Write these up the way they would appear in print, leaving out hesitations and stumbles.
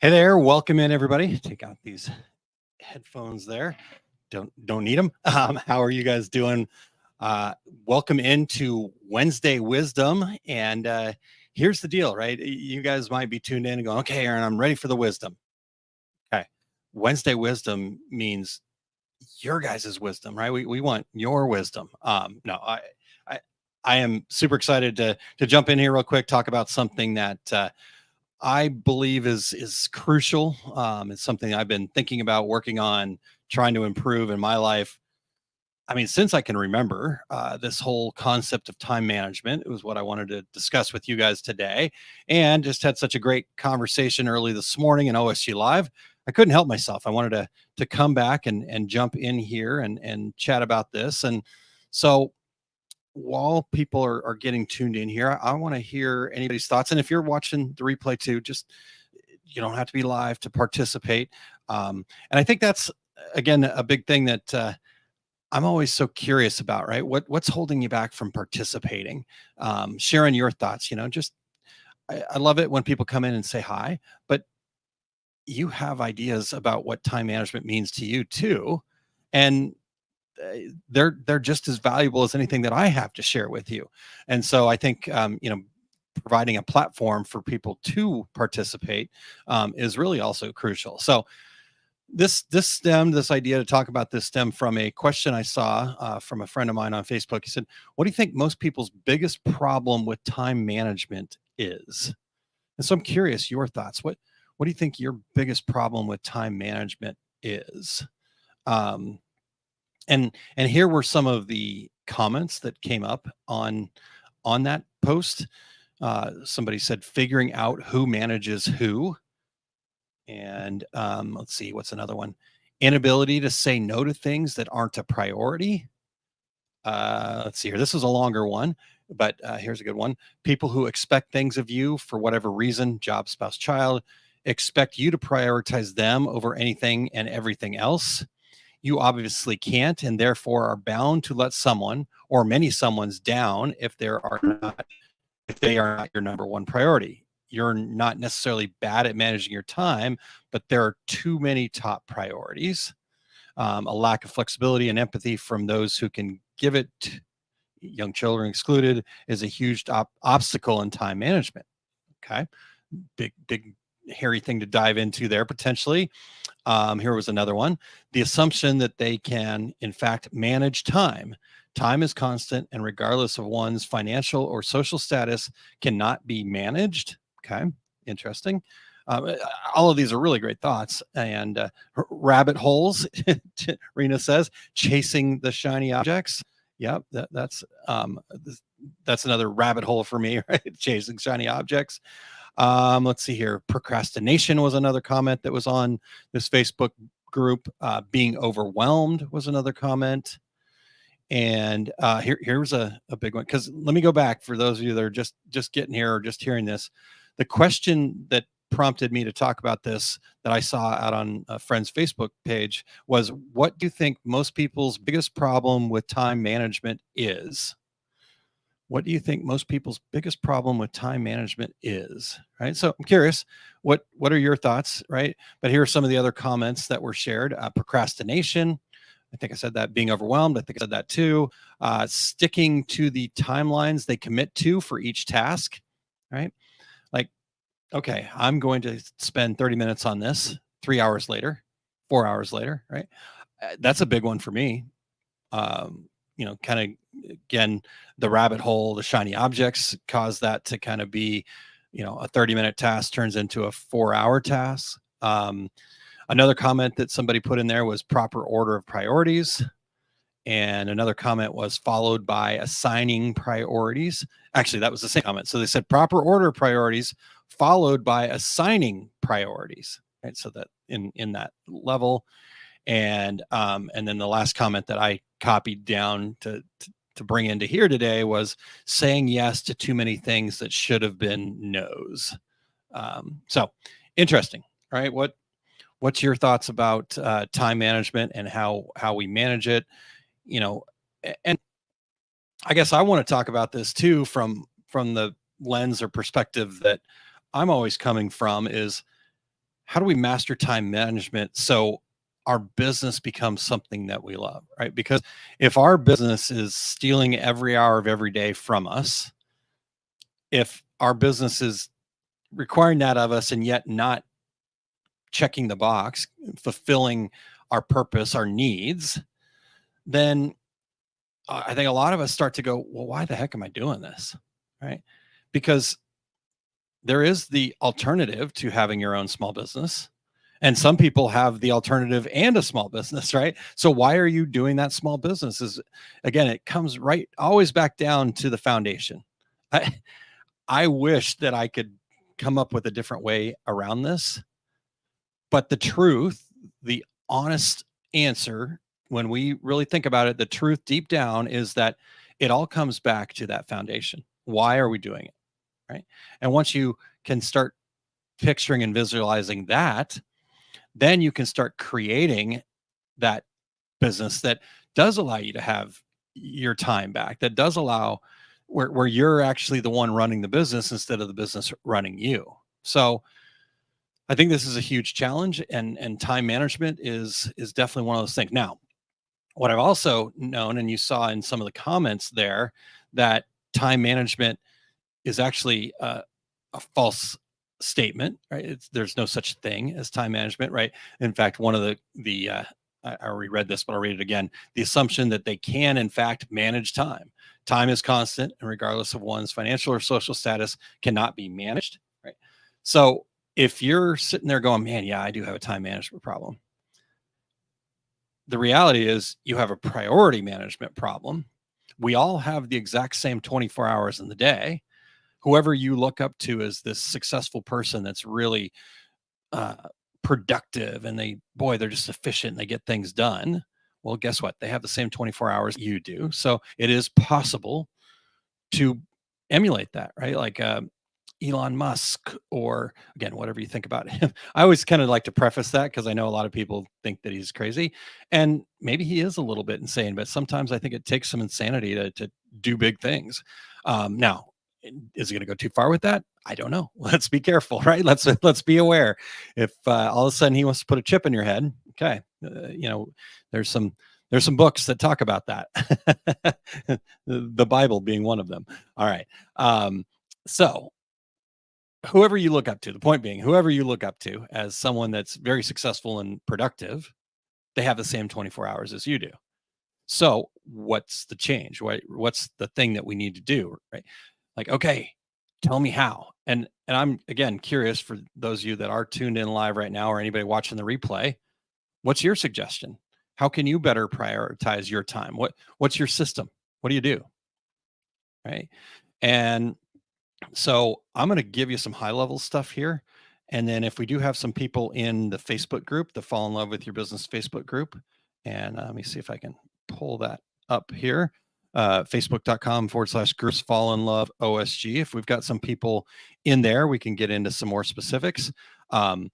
Hey there, welcome in everybody. Take out these headphones there. Don't need them. How are you guys doing? Uh, Welcome into Wednesday Wisdom. And here's the deal, right? You guys might be tuned in and going, okay, Aaron, I'm ready for the wisdom. Okay. Wednesday Wisdom means your guys' wisdom, right? We want your wisdom. No, I I am super excited to jump in here real quick, talk about something that I believe is crucial. It's something I've been thinking about, working on, trying to improve in my life. I mean, since I can remember, this whole concept of time management, it was what I wanted to discuss with you guys today, and just had such a great conversation early this morning in OSG Live. I couldn't help myself. I wanted to come back and jump in here and chat about this. And so while people are getting tuned in here, I want to hear anybody's thoughts. And if you're watching the replay too, just you don't have to be live to participate. And I think that's again a big thing that I'm always so curious about. Right, what's holding you back from participating? Sharing your thoughts. Just I love it when people come in and say hi, but you have ideas about what time management means to you too, and they're just as valuable as anything that I have to share with you. And so I think providing a platform for people to participate is really also crucial. So this idea to talk about this stemmed from a question I saw from a friend of mine on Facebook. He said, "What do you think most people's biggest problem with time management is?" And so I'm curious your thoughts. What do you think your biggest problem with time management is? Um, and here were some of the comments that came up on that post. Somebody said figuring out who manages who. And let's see, what's another one? Inability to say no to things that aren't a priority. Let's see here. This is a longer one, but here's a good one. People who expect things of you for whatever reason, job, spouse, child, expect you to prioritize them over anything and everything else. You obviously can't, and therefore are bound to let someone or many someone's down if they are not your number one priority. You're not necessarily bad at managing your time, but there are too many top priorities. A lack of flexibility and empathy from those who can give it, young children excluded, is a huge obstacle in time management. Okay, big hairy thing to dive into there potentially. Here was another one. The assumption that they can, in fact, manage time. Time is constant, and regardless of one's financial or social status, cannot be managed. Okay, interesting. Uh, all of these are really great thoughts. And rabbit holes, Rena says, chasing the shiny objects. Yep, that's another rabbit hole for me, right? Chasing shiny objects. Let's see here. Procrastination was another comment that was on this Facebook group. Being overwhelmed was another comment. And here's a big one. Because let me go back for those of you that are just getting here or just hearing this. The question that prompted me to talk about this that I saw out on a friend's Facebook page was, what do you think most people's biggest problem with time management is? What do you think most people's biggest problem with time management is? Right. So I'm curious, what are your thoughts? Right. But here are some of the other comments that were shared. Procrastination. I think I said that. Being overwhelmed. I think I said that too. Sticking to the timelines they commit to for each task. Right. Like, okay, I'm going to spend 30 minutes on this. 3 hours later, 4 hours later. Right. That's a big one for me. Kind of again, the rabbit hole, the shiny objects cause that to kind of be, a 30-minute task turns into a 4-hour task. Another comment that somebody put in there was proper order of priorities. And another comment was followed by assigning priorities. Actually, that was the same comment. So they said proper order of priorities followed by assigning priorities. Right. So that in that level. And then the last comment that I copied down to bring into here today was saying yes to too many things that should have been no's. So interesting. All right. What's your thoughts about time management and how we manage it? And I guess I want to talk about this too from the lens or perspective that I'm always coming from is how do we master time management so our business becomes something that we love, right? Because if our business is stealing every hour of every day from us, if our business is requiring that of us and yet not checking the box, fulfilling our purpose, our needs, then I think a lot of us start to go, well, why the heck am I doing this? Right? Because there is the alternative to having your own small business. And some people have the alternative and a small business, right? So why are you doing that small business? Is again, it comes right always back down to the foundation. I, I wish that I could come up with a different way around this, but the truth, the honest answer, when we really think about it, the truth deep down is that it all comes back to that foundation. Why are we doing it? Right. And once you can start picturing and visualizing that, then you can start creating that business that does allow you to have your time back, that does allow where you're actually the one running the business instead of the business running you. So I think this is a huge challenge, and time management is definitely one of those things. Now, what I've also known, and you saw in some of the comments there, that time management is actually a false statement, right? There's no such thing as time management, right? In fact, one of I already read this, but I'll read it again. The assumption that they can, in fact, manage time. Time is constant, and regardless of one's financial or social status, cannot be managed, right? So if you're sitting there going, man, yeah, I do have a time management problem. The reality is you have a priority management problem. We all have the exact same 24 hours in the day. Whoever you look up to as this successful person that's really uh, productive and they're just efficient and they get things done. Well, guess what? They have the same 24 hours you do. So it is possible to emulate that, right? Like Elon Musk, or again, whatever you think about him. I always kind of like to preface that because I know a lot of people think that he's crazy. And maybe he is a little bit insane, but sometimes I think it takes some insanity to do big things. Now, is he going to go too far with that? I don't know. Let's be careful, right? Let's be aware. If all of a sudden he wants to put a chip in your head, okay, there's some books that talk about that. The Bible being one of them. All right. So whoever you look up to, the point being, whoever you look up to as someone that's very successful and productive, they have the same 24 hours as you do. So what's the change? What's the thing that we need to do? Right. Like, okay, tell me how. And I'm again curious for those of you that are tuned in live right now or anybody watching the replay, what's your suggestion? How can you better prioritize your time? What's your system? What do you do? Right. And so I'm going to give you some high level stuff here. And then if we do have some people in the Facebook group, the Fall in Love with Your Business Facebook group, and let me see if I can pull that up here. Facebook.com/groups Fall in Love OSG. If we've got some people in there, we can get into some more specifics. But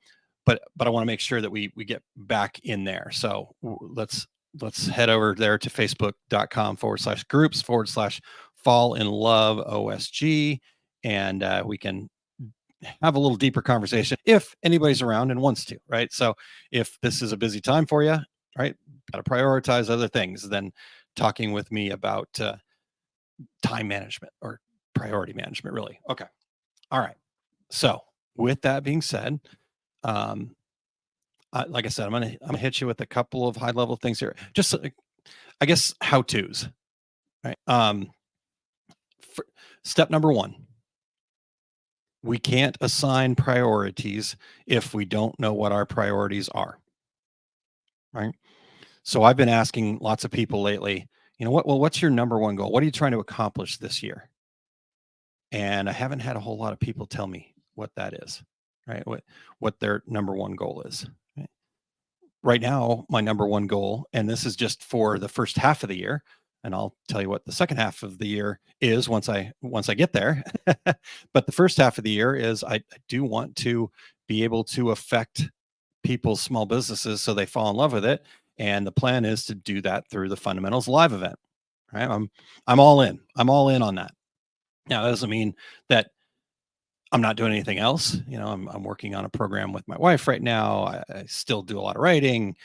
I want to make sure that we get back in there. So let's head over there to Facebook.com/groups/Fall in Love OSG, and we can have a little deeper conversation if anybody's around and wants to, right? So if this is a busy time for you, right, got to prioritize other things than talking with me about time management or priority management, really. Okay. All right. So with that being said, um, like I said, I'm gonna hit you with a couple of high level things here. Just I guess how tos, right? Step number one: we can't assign priorities if we don't know what our priorities are, right? So I've been asking lots of people lately, what's your number one goal? What are you trying to accomplish this year? And I haven't had a whole lot of people tell me what that is, right? What their number one goal is. Right now, my number one goal, and this is just for the first half of the year, and I'll tell you what the second half of the year is once I get there. But the first half of the year is I do want to be able to affect people's small businesses so they fall in love with it. And the plan is to do that through the Fundamentals Live event. Right? I'm all in. I'm all in on that. Now that doesn't mean that I'm not doing anything else. I'm working on a program with my wife right now. I still do a lot of writing,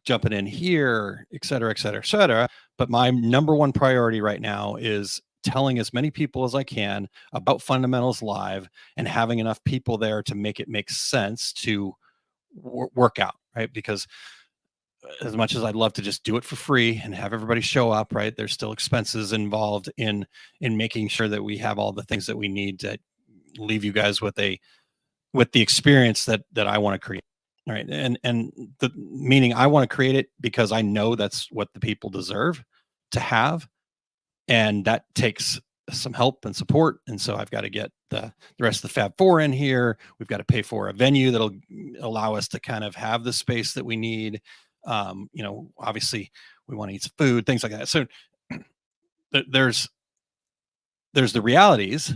jumping in here, et cetera, et cetera, et cetera. But my number one priority right now is telling as many people as I can about Fundamentals Live and having enough people there to make it make sense to work out, right? Because as much as I'd love to just do it for free and have everybody show up, right? There's still expenses involved in making sure that we have all the things that we need to leave you guys with the experience that I want to create. All right. And the meaning I want to create it because I know that's what the people deserve to have. And that takes some help and support. And so I've got to get the rest of the Fab Four in here. We've got to pay for a venue that'll allow us to kind of have the space that we need. Obviously we want to eat some food, things like that. So there's the realities,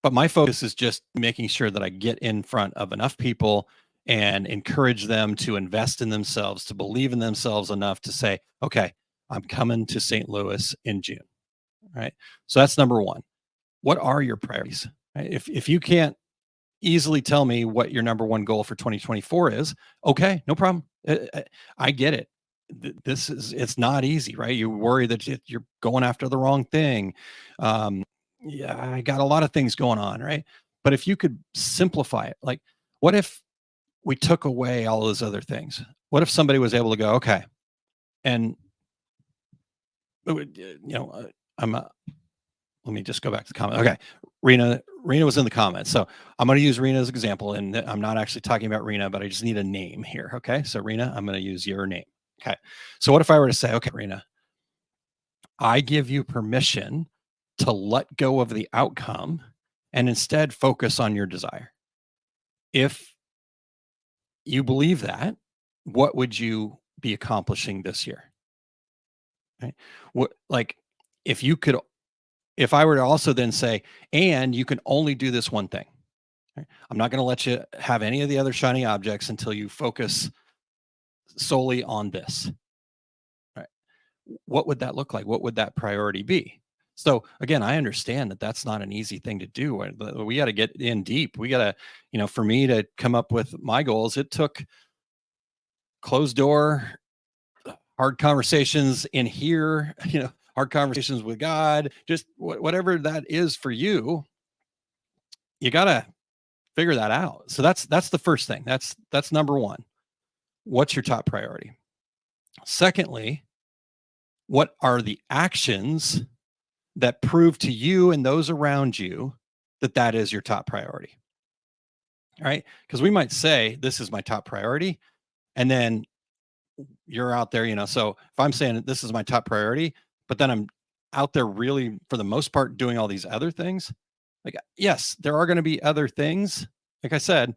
but my focus is just making sure that I get in front of enough people and encourage them to invest in themselves, to believe in themselves enough to say, okay, I'm coming to St. Louis in June. Right. So that's number one. What are your priorities? Right? If you can't easily tell me what your number one goal for 2024 is, okay, no problem. I get it. It's not easy, right? You worry that you're going after the wrong thing. Yeah, I got a lot of things going on, right? But if you could simplify it, like, what if we took away all those other things? What if somebody was able to go, okay, and I'm let me just go back to the comment. Okay. Rena was in the comments. So I'm going to use Rena as an example. And I'm not actually talking about Rena, but I just need a name here. Okay. So Rena, I'm going to use your name. Okay. So what if I were to say, okay, Rena, I give you permission to let go of the outcome and instead focus on your desire. If you believe that, what would you be accomplishing this year? Right? What, like, if you could, if I were to also then say, and you can only do this one thing, right? I'm not going to let you have any of the other shiny objects until you focus solely on this. Right? What would that look like? What would that priority be? So again, I understand that that's not an easy thing to do. We got to get in deep. We got to, for me to come up with my goals, it took closed door, hard conversations in here, hard conversations with God, just whatever that is for you. You got to figure that out. So that's the first thing. That's number one. What's your top priority? Secondly, what are the actions that prove to you and those around you that that is your top priority? All right? Because we might say this is my top priority, and then you're out there, so if I'm saying this is my top priority, but then I'm out there really for the most part doing all these other things, like, yes, there are going to be other things. Like I said,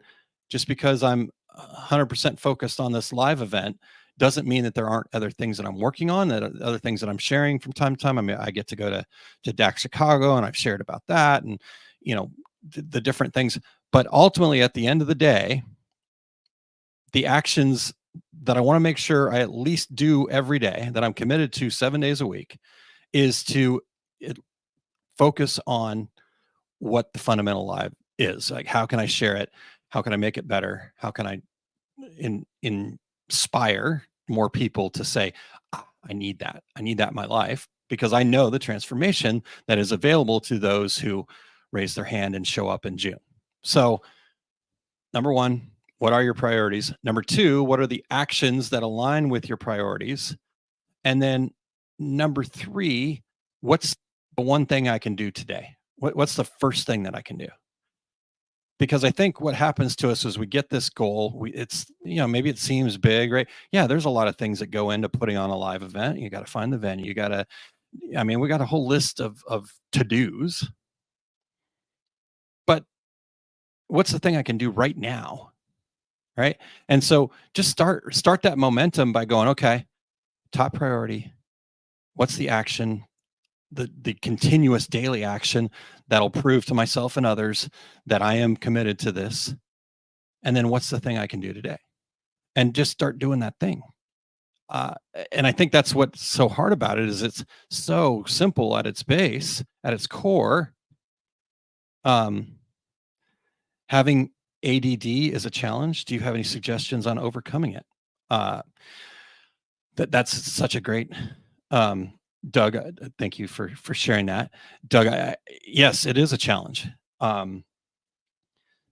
just because I'm 100% focused on this live event doesn't mean that there aren't other things that I'm working on, that other things that I'm sharing from time to time. I mean, I get to go to DAC Chicago, and I've shared about that, and the different things. But ultimately, at the end of the day, the actions that I want to make sure I at least do every day, that I'm committed to 7 days a week, is to focus on what the Fundamental Live is. Like, how can I share it? How can I make it better? How can I inspire more people to say, I need that. I need that in my life, because I know the transformation that is available to those who raise their hand and show up in June. So, number one, what are your priorities? Number two, what are the actions that align with your priorities? And then number three, what's the one thing I can do today? What's the first thing that I can do? Because I think what happens to us is we get this goal. It's, maybe it seems big, right? Yeah, there's a lot of things that go into putting on a live event. You got to find the venue. We got a whole list of to-dos. But what's the thing I can do right now? Right? And so just start that momentum by going, okay, top priority. What's the action? The continuous daily action that'll prove to myself and others that I am committed to this. And then what's the thing I can do today? And just start doing that thing. And I think that's what's so hard about it, is it's so simple at its base, at its core. having ADD is a challenge. Do you have any suggestions on overcoming it? Uh, that's such a great, um, Doug. Thank you for sharing that, Doug. Yes, it is a challenge. Um,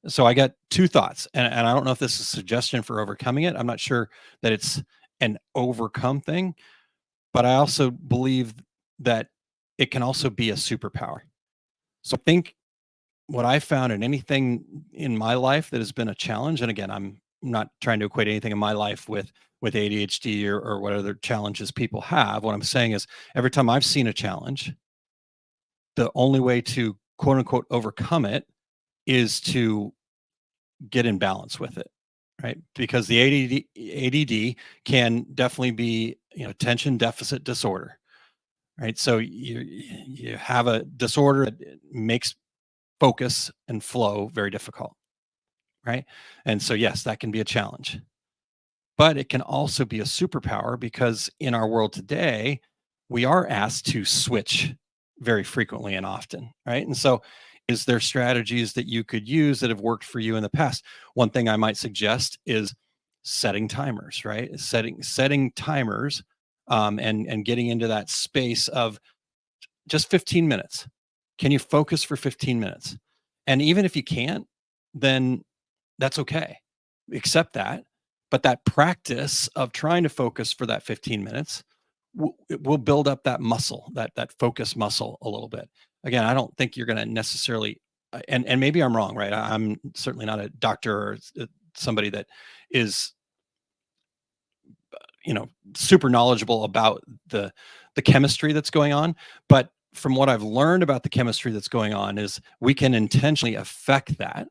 so I got two thoughts, and I don't know if this is a suggestion for overcoming it. I'm not sure that it's an overcome thing, but I also believe that it can also be a superpower. So I think what I found in anything in my life that has been a challenge, and again, I'm not trying to equate anything in my life with ADHD or what other challenges people have. What I'm saying is every time I've seen a challenge, the only way to quote unquote overcome it is to get in balance with it, right? Because the ADD can definitely be, attention deficit disorder, right? So you have a disorder that makes focus and flow very difficult, right? And so yes, that can be a challenge. But it can also be a superpower because in our world today, we are asked to switch very frequently and often, right? And so is there strategies that you could use that have worked for you in the past? One thing I might suggest is setting timers, right? Setting timers, and getting into that space of just 15 minutes. Can you focus for 15 minutes? And even if you can't, then that's okay. Accept that. But that practice of trying to focus for that 15 minutes it will build up that muscle, that focus muscle a little bit. Again, I don't think you're going to necessarily, and maybe I'm wrong, right? I'm certainly not a doctor or somebody that is, super knowledgeable about the chemistry that's going on. But from what I've learned about the chemistry that's going on is we can intentionally affect that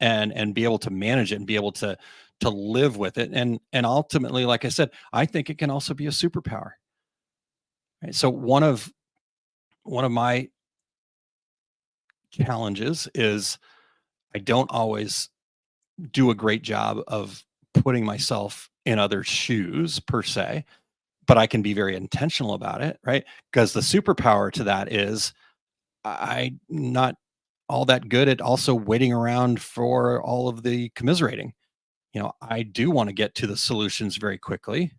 and be able to manage it and be able to live with it. And ultimately, like I said, I think it can also be a superpower. Right? So one of my challenges is I don't always do a great job of putting myself in other shoes per se, but I can be very intentional about it, right? Because the superpower to that is I'm not all that good at also waiting around for all of the commiserating. I do want to get to the solutions very quickly,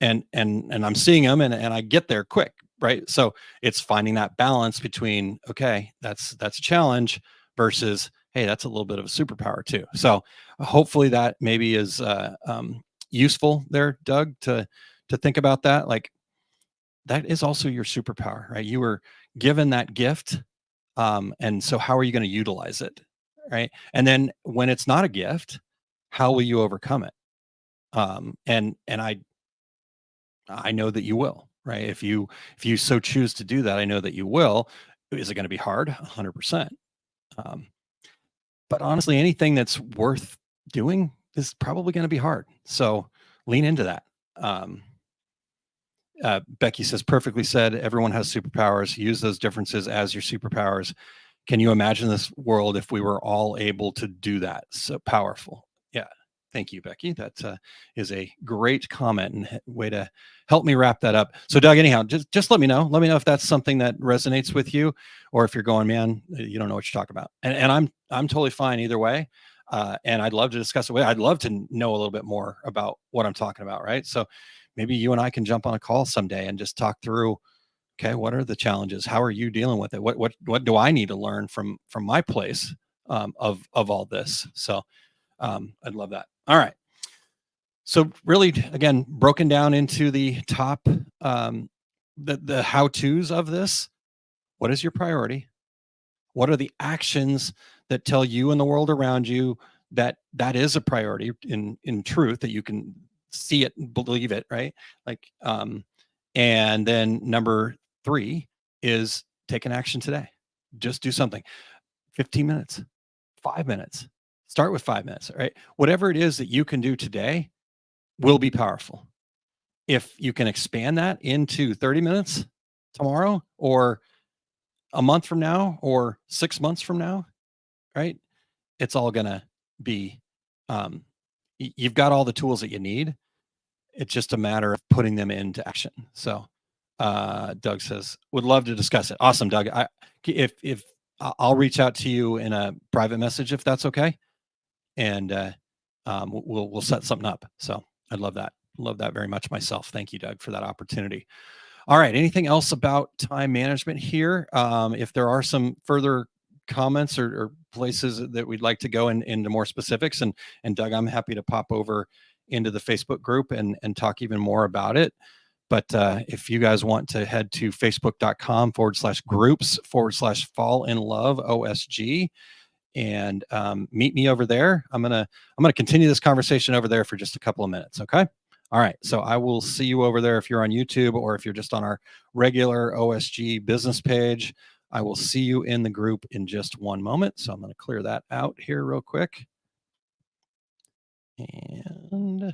and I'm seeing them, and I get there quick, right? So it's finding that balance between, okay, that's a challenge versus, hey, that's a little bit of a superpower too. So hopefully that maybe is useful there, Doug, to think about that. Like that is also your superpower, right? You were given that gift, and so how are you going to utilize it, right? And then when it's not a gift, how will you overcome it? And I know that you will, right? If you so choose to do that, I know that you will. Is it going to be hard? 100%. Um, but honestly, anything that's worth doing is probably going to be hard. So lean into that. Um, Becky says, perfectly said. Everyone has superpowers. Use those differences as your superpowers. Can you imagine this world if we were all able to do that? So powerful. Yeah. Thank you, Becky. That is a great comment and way to help me wrap that up. So, Doug, anyhow, just let me know. Let me know if that's something that resonates with you, or if you're going, man, you don't know what you're talking about. And I'm totally fine either way. And I'd love to discuss it with. I'd love to know a little bit more about what I'm talking about. Right. So maybe you and I can jump on a call someday and just talk through, okay, what are the challenges? How are you dealing with it? What do I need to learn from my place, of all this? So I'd love that. All right. So really, again, broken down into the top, the how tos of this. What is your priority? What are the actions that tell you and the world around you that that is a priority in truth, that you can see it and believe it, right? Like, and then number three is take an action today. Just do something. 15 minutes, 5 minutes. Start with 5 minutes, right? Whatever it is that you can do today will be powerful. If you can expand that into 30 minutes tomorrow, or a month from now, or 6 months from now, right? It's all gonna be, um, you've got all the tools that you need. It's just a matter of putting them into action. So, Doug says, would love to discuss it. Awesome, Doug. If I'll reach out to you in a private message if that's okay, and we'll set something up. So I'd love that very much myself. Thank you, Doug, for that opportunity. All right. Anything else about time management here? If there are some further comments or places that we'd like to go into more specifics, and Doug, I'm happy to pop over into the Facebook group and talk even more about it. But if you guys want to head to facebook.com/groups/fall in love OSG and meet me over there, I'm gonna continue this conversation over there for just a couple of minutes. Okay. All right. So I will see you over there if you're on YouTube or if you're just on our regular OSG business page. I will see you in the group in just one moment. So I'm going to clear that out here real quick. And